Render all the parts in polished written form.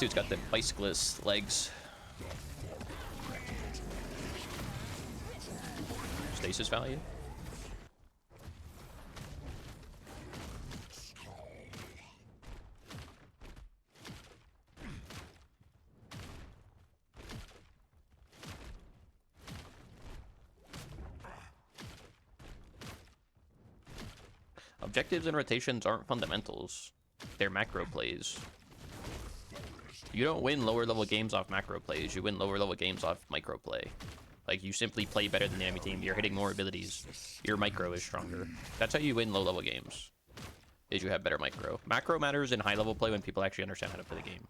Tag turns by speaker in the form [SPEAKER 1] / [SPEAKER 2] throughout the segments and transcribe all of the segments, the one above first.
[SPEAKER 1] dude's got the bicyclist legs. Stasis value. Objectives and rotations aren't fundamentals. They're macro plays. You don't win lower level games off macro plays. You win lower level games off micro play. Like, you simply play better than the enemy team. You're hitting more abilities. Your micro is stronger. That's how you win low level games. Is you have better micro. Macro matters in high level play when people actually understand how to play the game.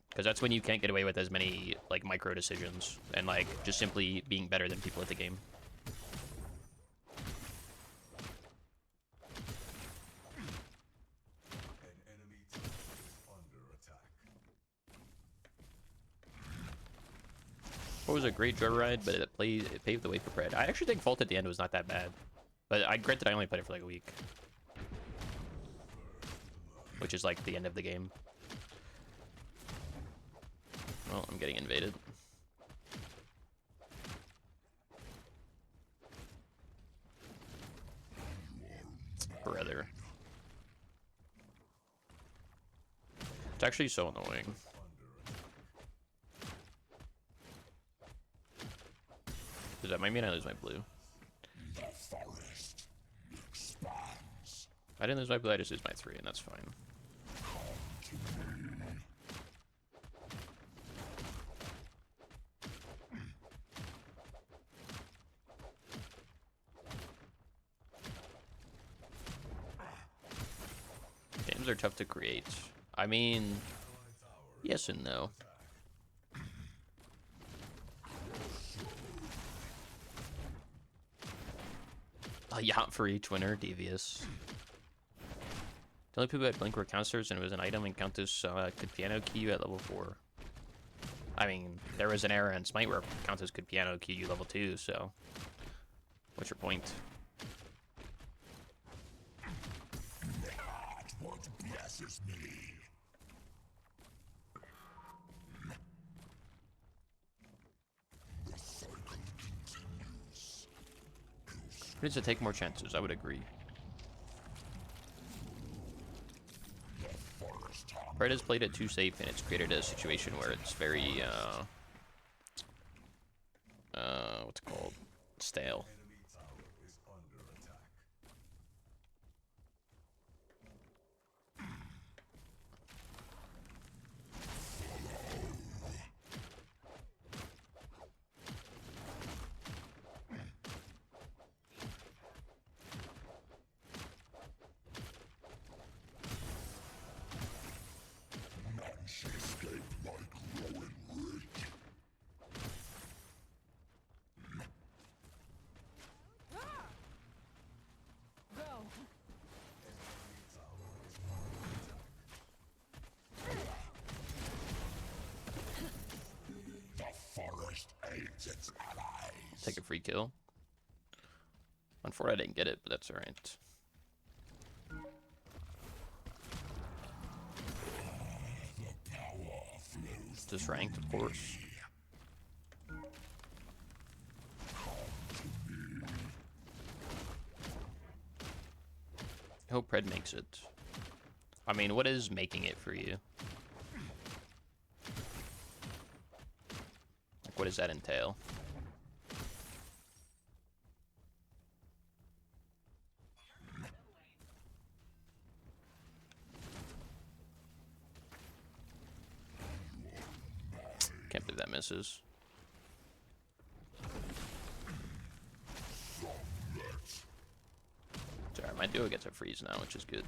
[SPEAKER 1] Because that's when you can't get away with as many, like, micro decisions. And, like, just simply being better than people at the game. It was a great joyride, but it paved the way for Pred. I actually think Fault at the end was not that bad. But granted, I only played it for like a week. Which is like the end of the game. Well, I'm getting invaded. Brother. It's actually so annoying. Does that might mean I lose my blue? The forest expands. I didn't lose my blue, I just lose my 3, and that's fine. Games are tough to create. I mean, yes and no. A yacht for each winner, devious. The only people that blink were counters, and it was an item, and Countess could piano key you at level 4. I mean, there was an era in Smite where Countess could piano key you level 2, so what's your point? Not what blesses me. It needs to take more chances, I would agree. Fred has played it too safe, and it's created a situation where it's very, what's it called? Stale. Take a free kill. Unfortunately, I didn't get it, but that's alright. Just ranked, of course. I hope Pred makes it. I mean, what is making it for you? Like, what does that entail? Can't believe that misses. Sorry, my duo gets a freeze now, which is good.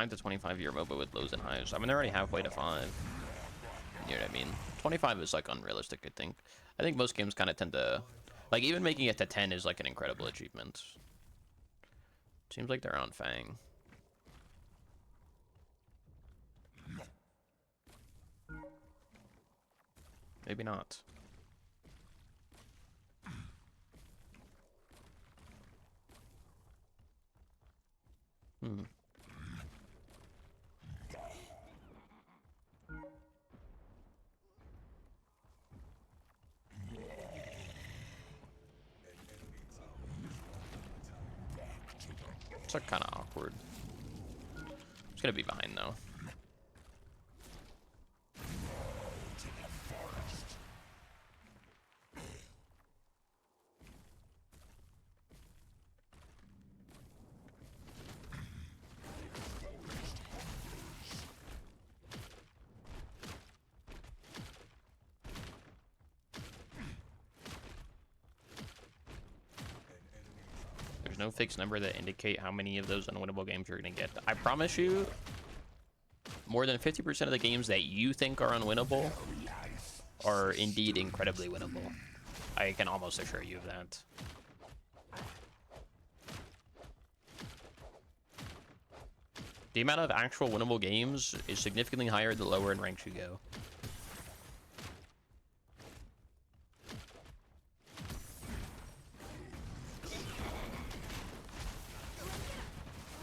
[SPEAKER 1] To 25-year MOBA with lows and highs. I mean, they're already halfway to 5. You know what I mean? 25 is like unrealistic, I think. I think most games kind of tend to, like, even making it to 10 is like an incredible achievement. Seems like they're on Fang. Maybe not. Hmm. It's like kind of awkward. It's gonna be behind though. There's no fixed number that indicate how many of those unwinnable games you're gonna get. I promise you, more than 50% of the games that you think are unwinnable are indeed incredibly winnable. I can almost assure you of that. The amount of actual winnable games is significantly higher the lower in ranks you go.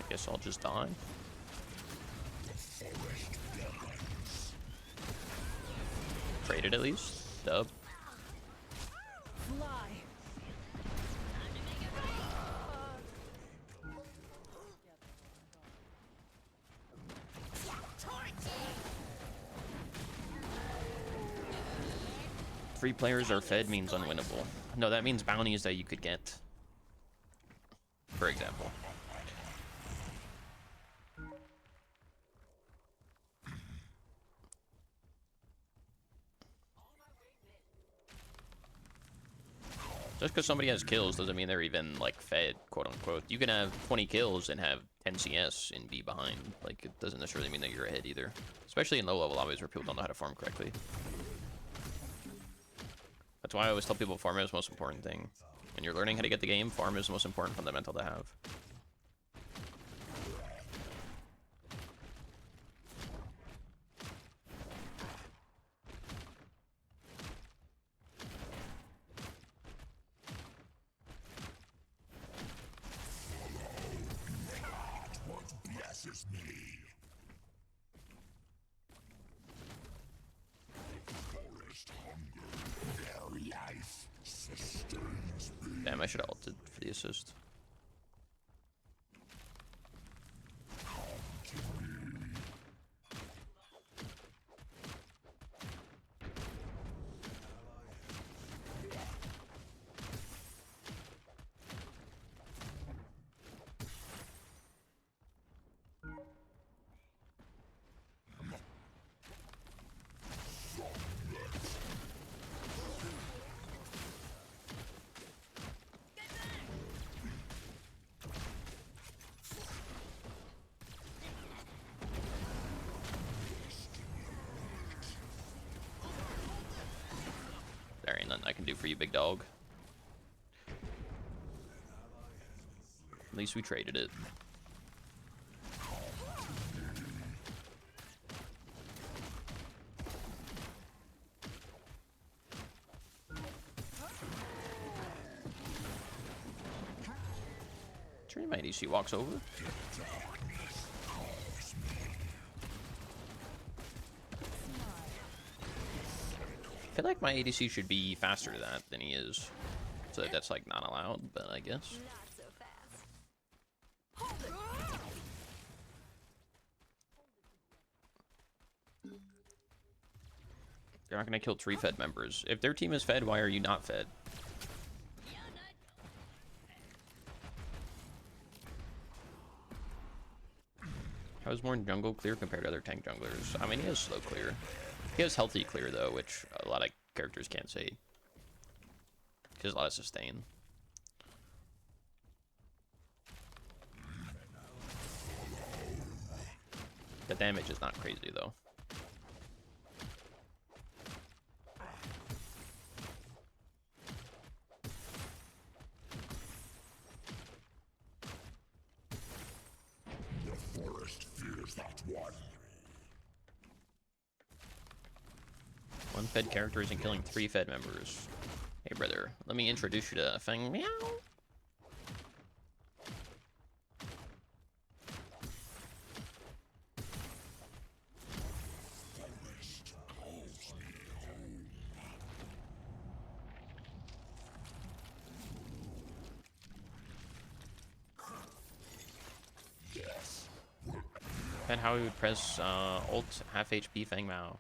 [SPEAKER 1] Guess I'll just die. Traded at least. Dub. Free players are fed means unwinnable. No, that means bounties that you could get. For example. Just because somebody has kills doesn't mean they're even, like, fed, quote-unquote. You can have 20 kills and have 10 CS and be behind. Like, it doesn't necessarily mean that you're ahead either. Especially in low-level lobbies where people don't know how to farm correctly. That's why I always tell people farm is the most important thing. When you're learning how to get the game, farm is the most important fundamental to have. Damn, I should have ulted for the assist. There ain't nothing I can do for you, big dog. At least we traded it. Turn my ADC walks over. I feel like my ADC should be faster to that than he is. So that's like not allowed, but I guess. They're not gonna kill 3 fed members. If their team is fed, why are you not fed? How is Mourn jungle clear compared to other tank junglers? I mean, he has slow clear. He has healthy clear, though, which a lot of characters can't say. He has a lot of sustain. The damage is not crazy, though.
[SPEAKER 2] The forest fears that one.
[SPEAKER 1] One fed character isn't killing 3 fed members. Hey brother, let me introduce you to Feng Meow. And how we would press ult half HP Feng Mao.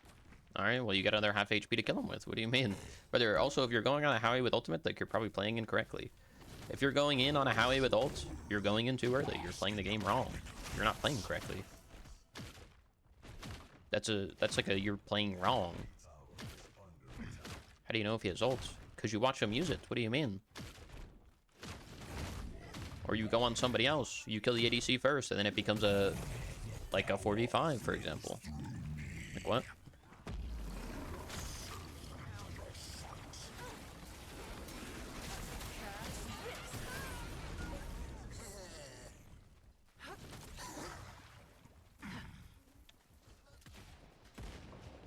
[SPEAKER 1] Alright, well you got another half HP to kill him with. What do you mean? Brother, also if you're going on a Howie with ultimate, like you're probably playing incorrectly. If you're going in on a Howie with ult, you're going in too early. You're playing the game wrong. You're not playing correctly. That's like a you're playing wrong. How do you know if he has ult? Because you watch him use it. What do you mean? Or you go on somebody else. You kill the ADC first, and then it becomes a... like a 4v5, for example. Like what?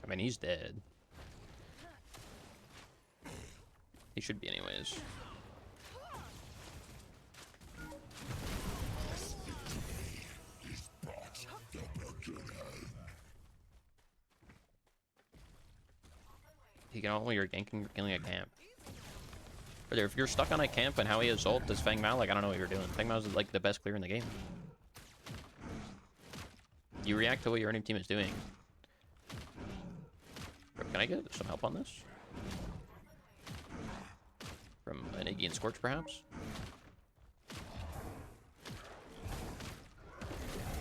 [SPEAKER 1] I mean, he's dead. He should be anyways. He can only you're ganking or killing a camp. But if you're stuck on a camp and how he has ult as Feng Mao, like I don't know what you're doing. Feng Mao is like the best clear in the game. You react to what your enemy team is doing. Can I get some help on this? From an Iggy and Scorch, perhaps?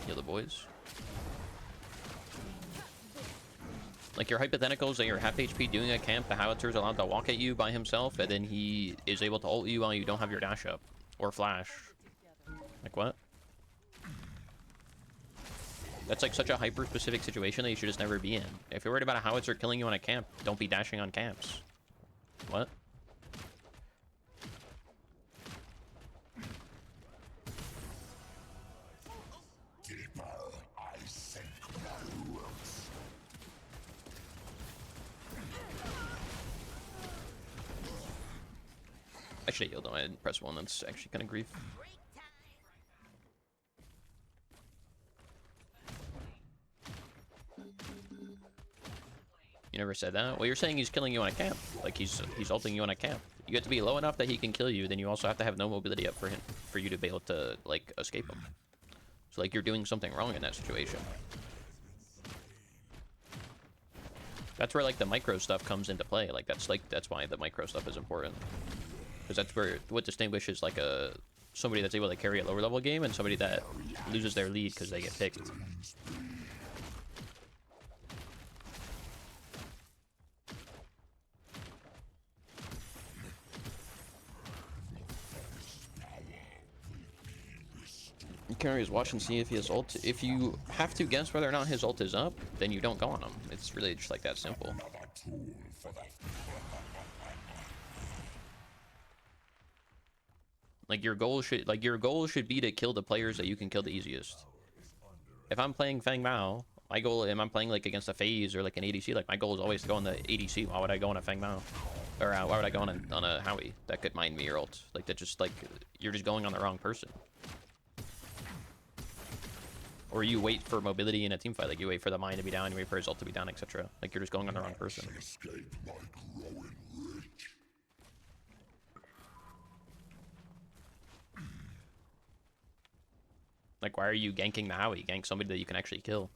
[SPEAKER 1] Heal the boys. Like your hypotheticals that you're half HP doing a camp, the Howitzer's allowed to walk at you by himself, and then he is able to ult you while you don't have your dash up. Or flash. Like what? That's like such a hyper-specific situation that you should just never be in. If you're worried about a Howitzer killing you on a camp, don't be dashing on camps. What? I should have healed him. I didn't press 1. That's actually kind of grief. You never said that? Well, you're saying he's killing you on a camp. Like he's ulting you on a camp. You have to be low enough that he can kill you. Then you also have to have no mobility up for him for you to be able to like escape him. So like you're doing something wrong in that situation. That's where like the micro stuff comes into play. Like that's why the micro stuff is important. Because that's where what distinguishes like somebody that's able to carry a lower level game and somebody that loses their lead because they get picked. You can always watch and see if he has ult. If you have to guess whether or not his ult is up, then you don't go on him. It's really just like that simple. Like your goal should be to kill the players that you can kill the easiest. If I'm playing Feng Mao, my goal, and I'm playing like against a phase or like an ADC, like my goal is always to go on the ADC. Why would I go on a Feng Mao? Or why would I go on a Howie that could mind me your ult? Like that just like you're just going on the wrong person. Or you wait for mobility in a team fight, like you wait for the mine to be down, you wait for his ult to be down, etc. Like you're just going on the wrong person. Like why are you ganking the Howie? Gank somebody that you can actually kill.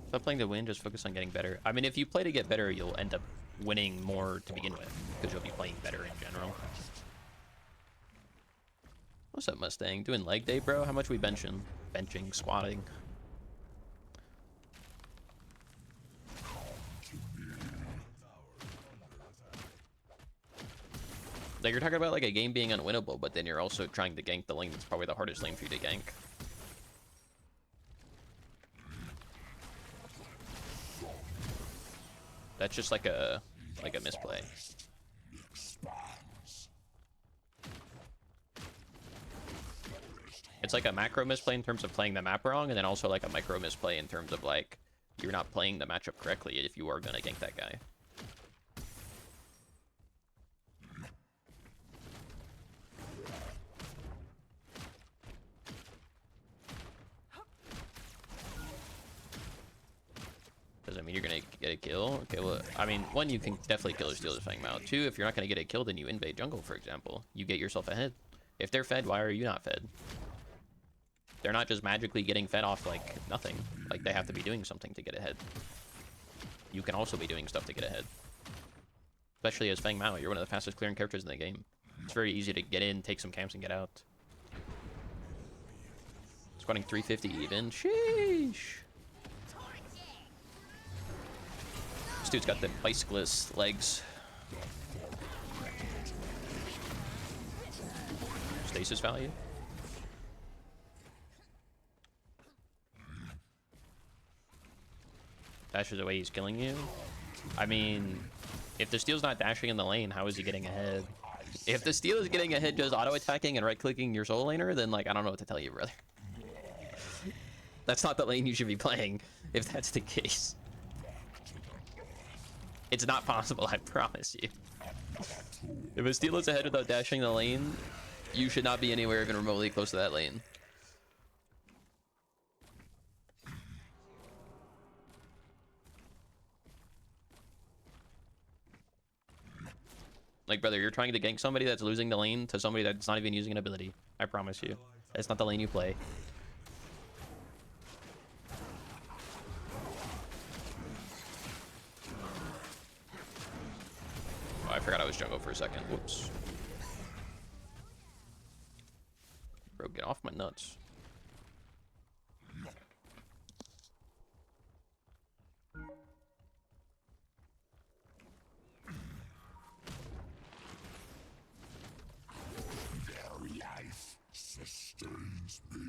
[SPEAKER 1] Stop playing to win, just focus on getting better. I mean, if you play to get better, you'll end up winning more to begin with, because you'll be playing better in general. What's up, Mustang? Doing leg day, bro? How much we benching? Benching, squatting. Like, you're talking about like a game being unwinnable, but then you're also trying to gank the lane that's probably the hardest lane for you to gank. That's just like a misplay. It's like a macro misplay in terms of playing the map wrong, and then also like a micro misplay in terms of like you're not playing the matchup correctly if you are gonna gank that guy. Doesn't mean you're gonna get a kill. Okay, well, I mean, one, you can definitely kill or steal the Fang Mao. Two, if you're not gonna get a kill, then you invade jungle, for example. You get yourself ahead. If they're fed, why are you not fed? They're not just magically getting fed off like nothing. Like, they have to be doing something to get ahead. You can also be doing stuff to get ahead. Especially as Fang Mao, you're one of the fastest clearing characters in the game. It's very easy to get in, take some camps, and get out. Squatting 350 even. Sheesh. This dude's got the bicyclist legs. Stasis value. Dashes away, he's killing you. I mean, if the steel's not dashing in the lane, how is he getting ahead? If the steel is getting ahead just auto-attacking and right-clicking your solo laner, then like, I don't know what to tell you, brother. That's not the lane you should be playing, if that's the case. It's not possible, I promise you. If a steal is ahead without dashing the lane, you should not be anywhere even remotely close to that lane. Like, brother, you're trying to gank somebody that's losing the lane to somebody that's not even using an ability. I promise you. That's not the lane you play. Oh, I forgot I was jungle for a second. Whoops. Bro, get off my nuts.
[SPEAKER 2] Sustains me.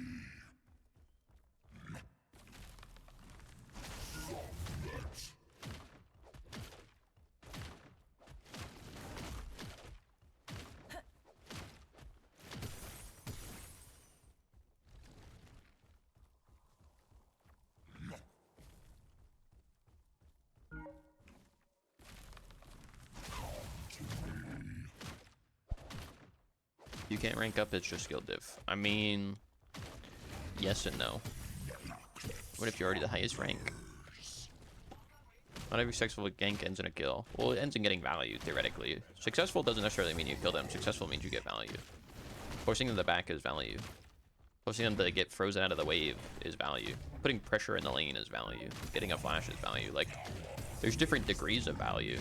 [SPEAKER 1] You can't rank up, it's just skill diff. I mean, yes and no. What if you're already the highest rank? Not every successful gank ends in a kill. Well, it ends in getting value, theoretically. Successful doesn't necessarily mean you kill them. Successful means you get value. Forcing them to back is value. Forcing them to get frozen out of the wave is value. Putting pressure in the lane is value. Getting a flash is value. Like, there's different degrees of value.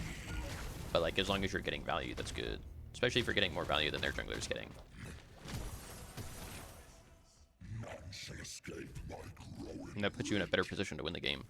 [SPEAKER 1] But, like, as long as you're getting value, that's good. Especially if you're getting more value than their jungler's getting. And that puts you in a better position to win the game.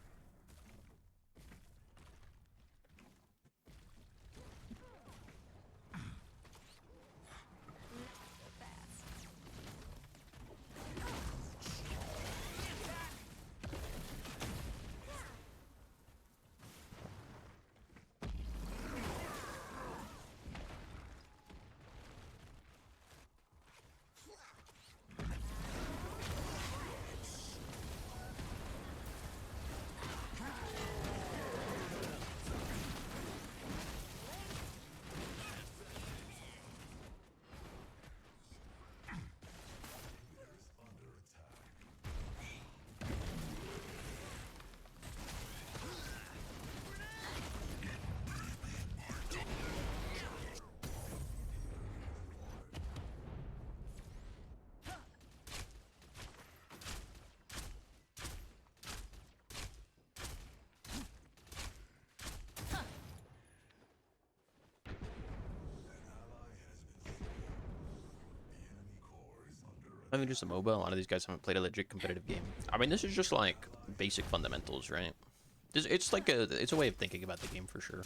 [SPEAKER 1] I mean, just a MOBA. A lot of these guys haven't played a legit competitive game. I mean, this is just like basic fundamentals, right? It's like it's a way of thinking about the game for sure.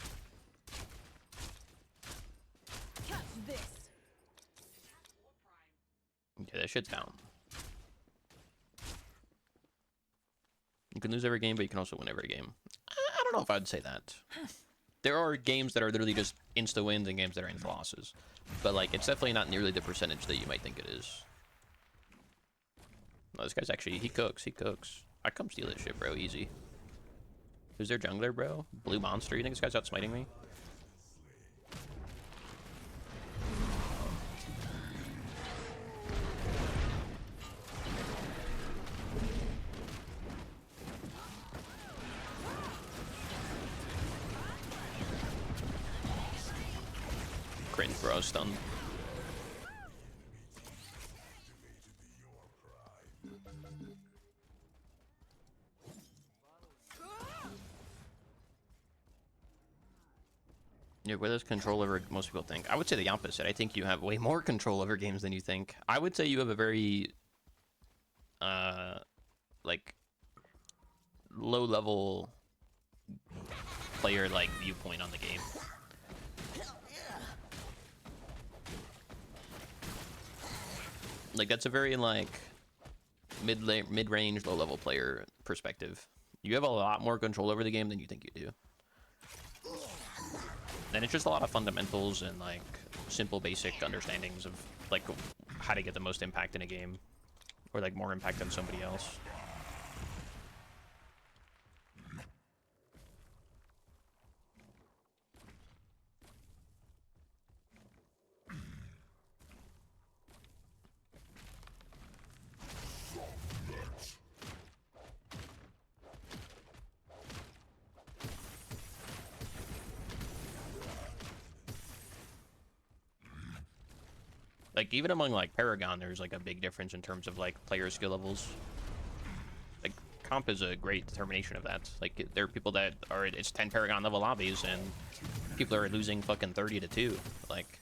[SPEAKER 1] Okay, that shit's down. You can lose every game, but you can also win every game. I don't know if I'd say that. There are games that are literally just insta wins and games that are insta losses, but like it's definitely not nearly the percentage that you might think it is. No, this guy's actually, he cooks. I come steal this shit, bro, easy. Who's their jungler, bro? Blue monster. You think this guy's outsmiting me? Cringe, bro, stunned. Yeah, where there's control over most people think. I would say the opposite. I think you have way more control over games than you think. I would say you have a very, like, low-level player, like, viewpoint on the game. Like, that's a very, like, mid-range, low-level player perspective. You have a lot more control over the game than you think you do. And it's just a lot of fundamentals and like simple basic understandings of like how to get the most impact in a game, or like more impact than somebody else. Like, even among, like, Paragon, there's, like, a big difference in terms of, like, player skill levels. Like, Comp is a great determination of that. Like, there are people that are, it's 10 Paragon level lobbies, and people are losing fucking 30 to 2. Like,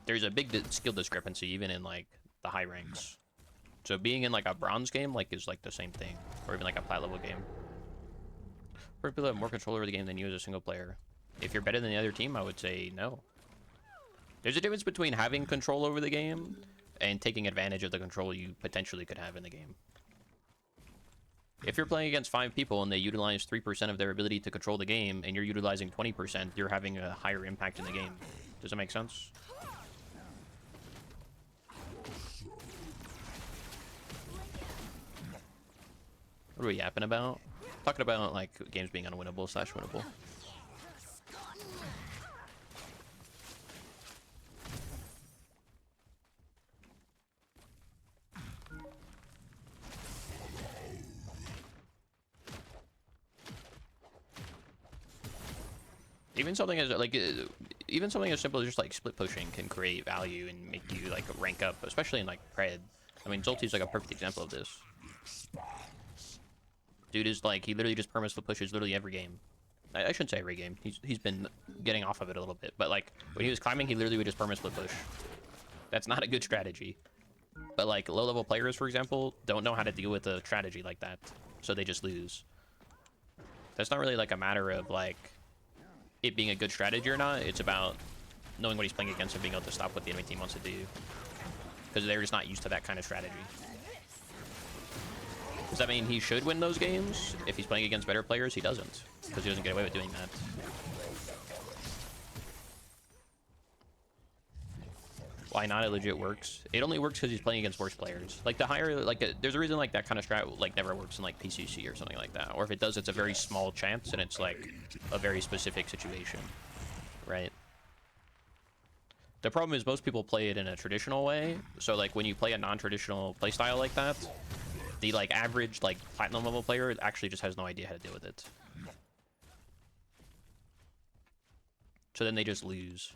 [SPEAKER 1] there's a big skill discrepancy, even in, like, the high ranks. So being in, like, a bronze game, like, is, like, the same thing. Or even, like, a plat level game. For people that have more control over the game than you as a single player. If you're better than the other team, I would say no. There's a difference between having control over the game and taking advantage of the control you potentially could have in the game. If you're playing against 5 people and they utilize 3% of their ability to control the game, and you're utilizing 20%, you're having a higher impact in the game. Does that make sense? What are we yapping about? Talking about, like, games being unwinnable / winnable. Even something as like even something as simple as just like split pushing can create value and make you like rank up, especially in like Pred. I mean, Zolti's like a perfect example of this. Dude is like, he literally just perma split pushes literally every game. I shouldn't say every game. He's been getting off of it a little bit, but like when he was climbing, he literally would just perma split push. That's not a good strategy. But like low level players, for example, don't know how to deal with a strategy like that, so they just lose. That's not really like a matter of like it being a good strategy or not. It's about knowing what he's playing against and being able to stop what the enemy team wants to do, because they're just not used to that kind of strategy. Does that mean he should win those games? If he's playing against better players, he doesn't, because he doesn't get away with doing that. Why not? It legit works. It only works because he's playing against worse players. Like the higher, like there's a reason like that kind of strat like never works in like PCC or something like that. Or if it does, it's a very small chance and it's like a very specific situation, right? The problem is most people play it in a traditional way. So like when you play a non-traditional playstyle like that, the like average like platinum level player actually just has no idea how to deal with it. So then they just lose.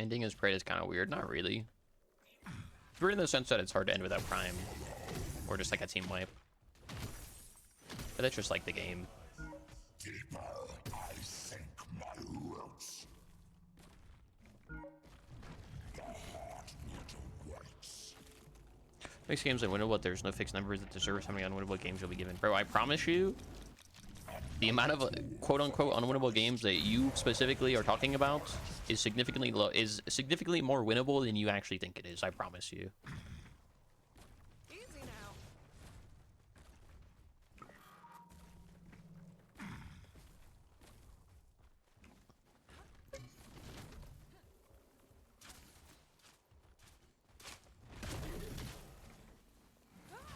[SPEAKER 1] Ending as Prey is kind of weird. Not really. Weird in the sense that it's hard to end without Prime. Or just like a team wipe. But that's just like the game.
[SPEAKER 2] Deeper I sink my roots. The heartwood awaits.
[SPEAKER 1] Makes games unwinnable, but there's no fixed numbers that deserves how many unwinnable games you'll be given. Bro, I promise you, the amount of quote-unquote unwinnable games that you specifically are talking about is significantly more winnable than you actually think it is. I promise you.
[SPEAKER 3] Easy now.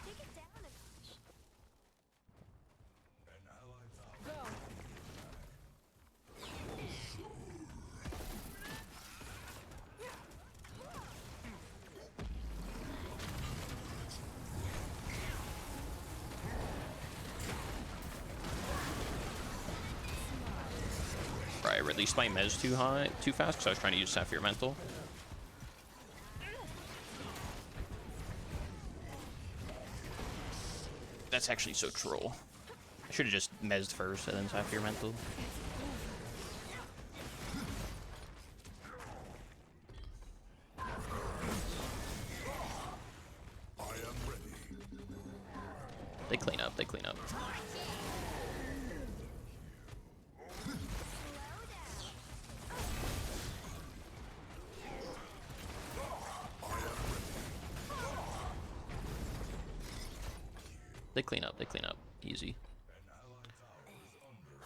[SPEAKER 3] Take it down a notch. Go.
[SPEAKER 1] Right, I released my Mez too fast because I was trying to use Saphir Mantle. That's actually so troll. I should have just Mez'd first and then Saphir Mantle. They clean up, they clean up. They clean up, they clean up. Easy.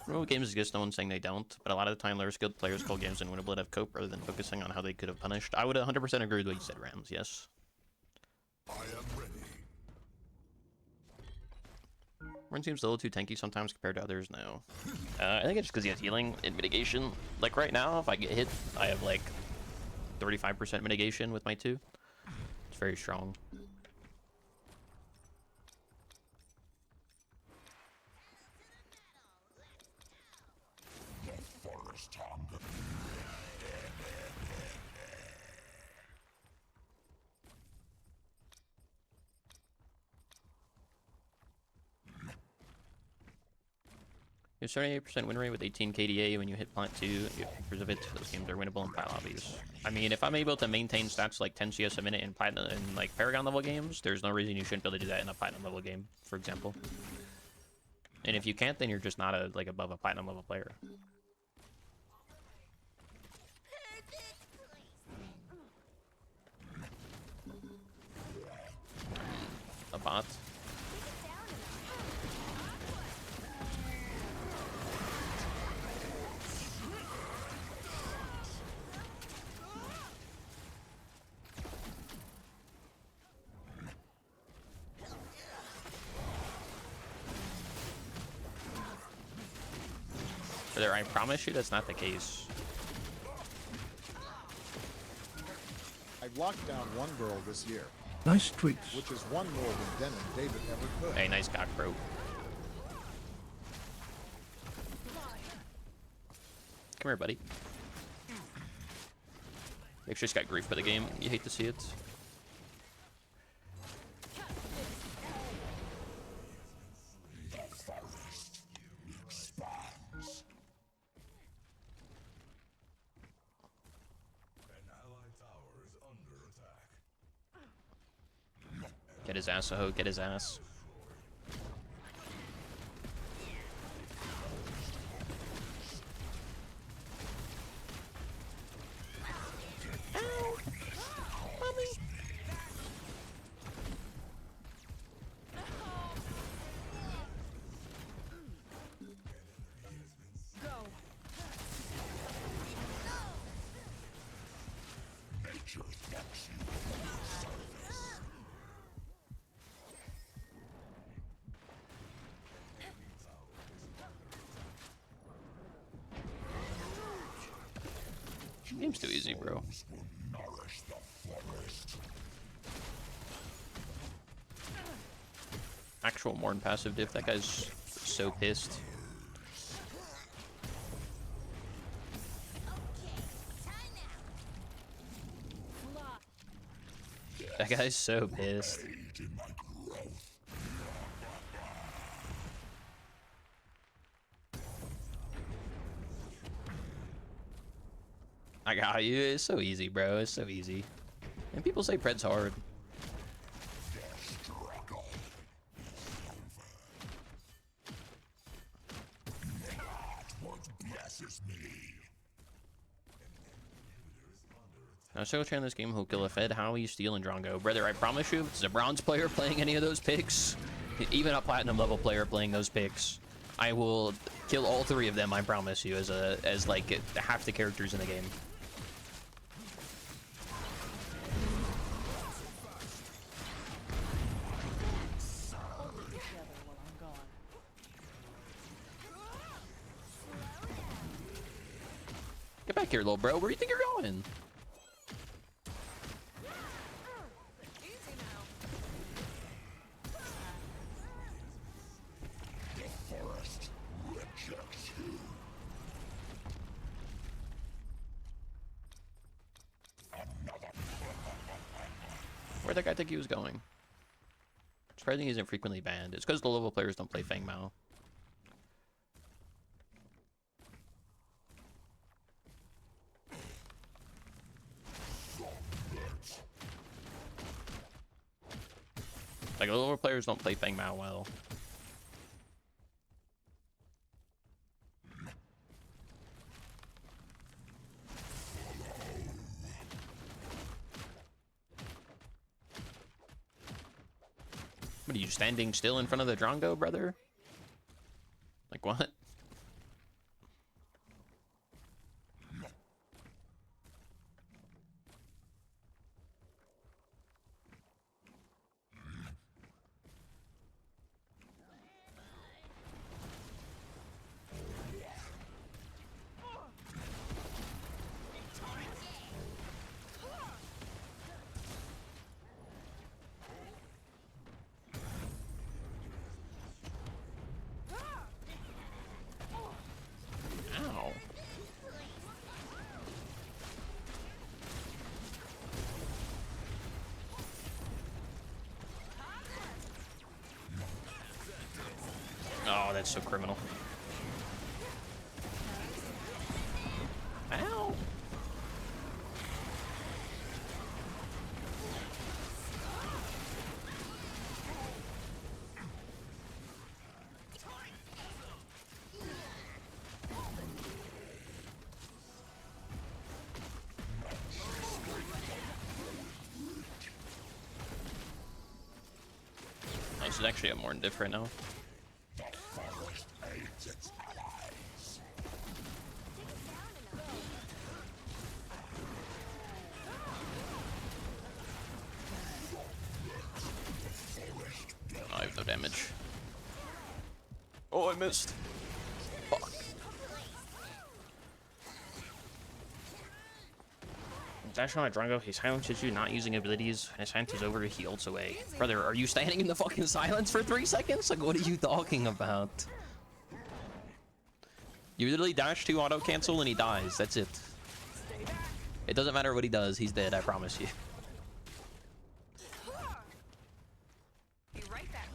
[SPEAKER 1] Real games exist, no one's saying they don't, but a lot of the time lower skilled players call games unwinnable that have cope rather than focusing on how they could have punished. I would 100% agree with what you said, Rams, yes.
[SPEAKER 2] I am ready.
[SPEAKER 1] Warden seems a little too tanky sometimes compared to others, no. I think it's just because he has healing and mitigation. Like right now, if I get hit, I have like 35% mitigation with my 2. It's very strong.
[SPEAKER 2] The forest hunger.
[SPEAKER 1] You have 78% win rate with 18 KDA when you hit plant 2. You have pictures of it. Those games are winnable in plat lobbies. I mean, if I'm able to maintain stats like 10 CS a minute in platinum and like Paragon level games, there's no reason you shouldn't be able to do that in a platinum level game, for example. And if you can't, then you're just not above a platinum level player. A bot. There, I promise you that's not the case.
[SPEAKER 4] I've locked down one girl this year,
[SPEAKER 5] Nice tweaks.
[SPEAKER 4] which is one more than Den and David ever could.
[SPEAKER 1] Hey, nice cock, bro. Come here, buddy. Make sure he's got grief by the game. You hate to see it. Get his ass, Aho, get his ass. Game's too easy, bro. Actual Mourn passive diff. That guy's so pissed. That guy's so pissed.
[SPEAKER 2] Aid in my growth.
[SPEAKER 1] I got you. It's so easy, bro. It's so easy. And people say Pred's hard.
[SPEAKER 2] Struggle. Not what blesses me.
[SPEAKER 1] Now, single chain in this game who'll kill a Fed. How are you stealing Drongo? Brother, I promise you, if it's a bronze player playing any of those picks, even a platinum level player playing those picks, I will kill all three of them, I promise you, as like half the characters in the game. Get back here, little bro. Where do you think you're going?
[SPEAKER 3] Easy now.
[SPEAKER 2] The forest rejects you.
[SPEAKER 1] Where'd that guy think he was going? Surprising he isn't frequently banned. It's because the level players don't play Feng Mao. Like, the lower players don't play Feng Mao well. What are you, standing still in front of the Drongo, brother? Like, what? Ow. Oh, that's so criminal. Ow. Oh, this is actually a Mourn diff right now.
[SPEAKER 2] The forest aids its allies.
[SPEAKER 1] Oh, I have no damage. Oh, I missed. Fuck. Dash on a Drongo, he silences you, not using abilities. When his hand is over, he ults away. Brother, are you standing in the fucking silence for 3 seconds? Like, what are you talking about? You literally dash to auto cancel and he dies. That's it. It doesn't matter what he does, he's dead, I promise you.
[SPEAKER 3] Be right back.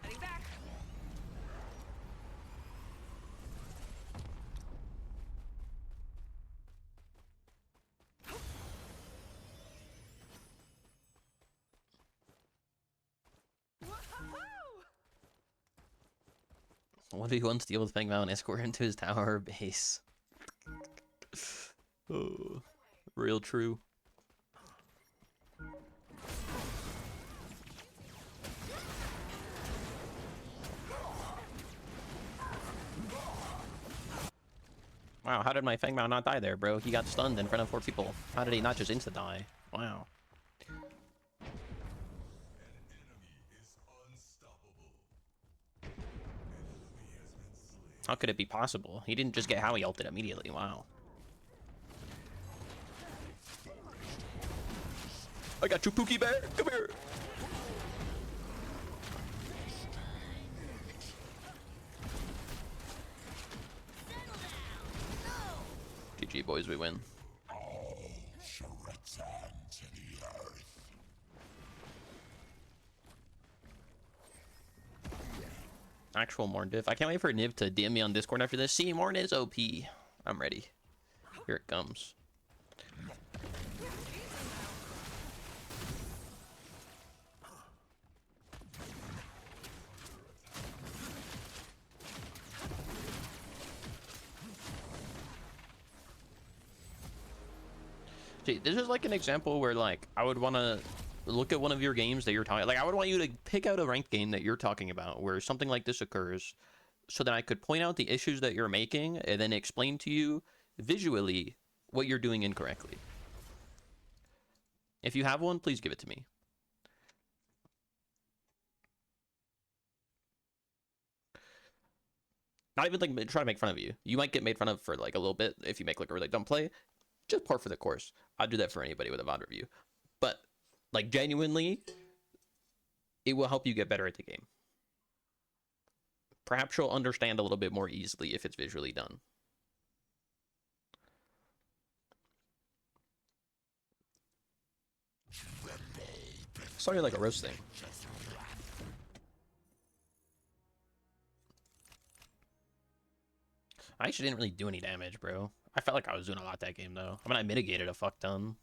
[SPEAKER 3] Heading back.
[SPEAKER 1] What if he wants to deal with Feng Mao and escort him to his tower or base? Oh, real true. Wow, how did my Feng Mao not die there, bro? He got stunned in front of 4 people. How did he not just insta-die? Wow. How could it be possible? He didn't just get Howie ulted immediately. Wow. I got you, Pookie Bear. Come here. boys, we win.
[SPEAKER 2] All shall return to the earth.
[SPEAKER 1] Actual Mourn diff. I can't wait for Niv to DM me on Discord after this. See, Mourn is OP. I'm ready. Here it comes. See, this is like an example where like I would want to look at one of your games that you're talking, like I would want you to pick out a ranked game that you're talking about where something like this occurs, so that I could point out the issues that you're making and then explain to you visually what you're doing incorrectly. If you have one, please give it to me. Not even like try to make fun of you. You might get made fun of for like a little bit if you make like a really dumb play. Just par for the course. I'll do that for anybody with a VOD review. But like genuinely, it will help you get better at the game. Perhaps you'll understand a little bit more easily if it's visually done. Sorry, like a roast thing. I actually didn't really do any damage, bro. I felt like I was doing a lot that game, though. I mean, I mitigated a fuck ton.